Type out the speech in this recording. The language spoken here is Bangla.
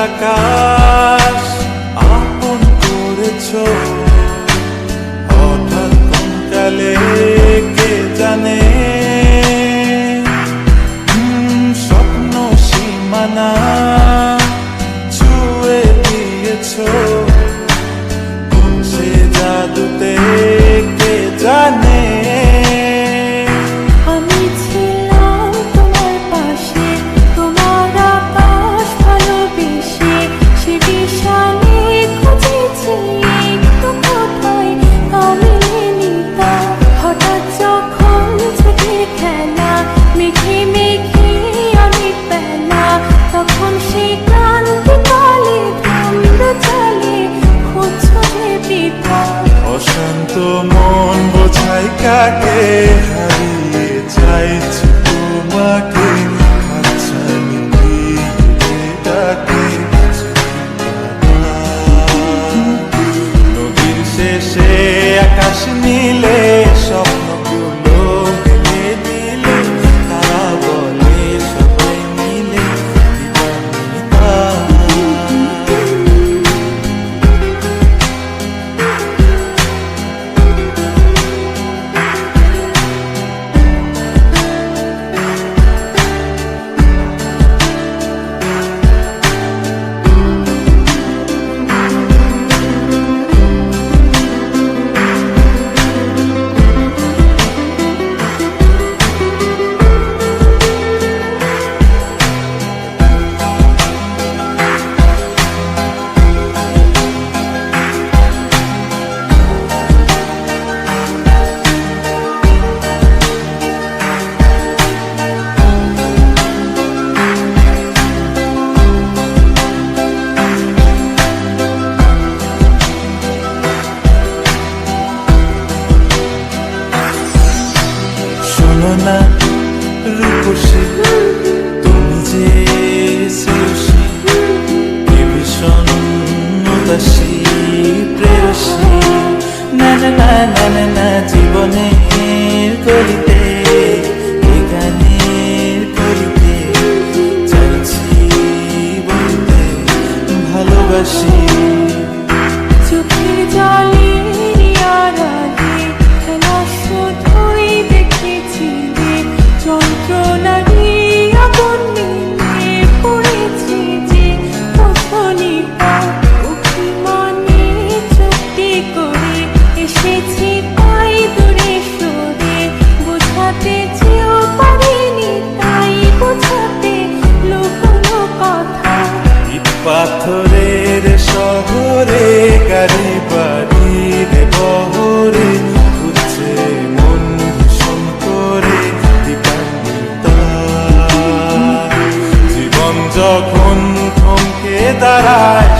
আকাশ আপন করেছ, হঠাৎ কোন কালে কে জানে স্বপ্ন সীমানা ছুঁয়ে দিয়েছ, সে জাদুতে কে জানে। অশান্ত মন বোঝাই কাকে, হারিয়ে চাইছি তোমাকে, হাতছানি দিয়ে ডাকে। নদীর শেষে আকাশ নীলে স্বপ্নগুলো মেলে দিলে, তারা বলে সবাই মিলে দিবানিতা। শোনো না রূপসী, তুমি যে শ্রেয়সী, কে ভীষণ উদাসী প্রেয়সী। না না না না না না, জীবনের গলিতে এই গানের কলিতে চাইছি বলতে ভালোবাসি। চোখের জলে আড়ালে খেলা শুধুই দেখেছি, যন্ত্রণারই আগুন নিয়ে পড়েছি যে কখনিটা অভিমানে চুক্তি করে এসেছি তাই দূরে সরে, বোঝাতে চেয়েও পারিনি তাই বোঝাতে লুকোনো কথা। ইট পাথরের শহরে গাড়ি বাড়ির বহরে খুঁজছে মন ভীষণ করে দিবানিতা। জীবন যখন থমকে দাঁড়ায়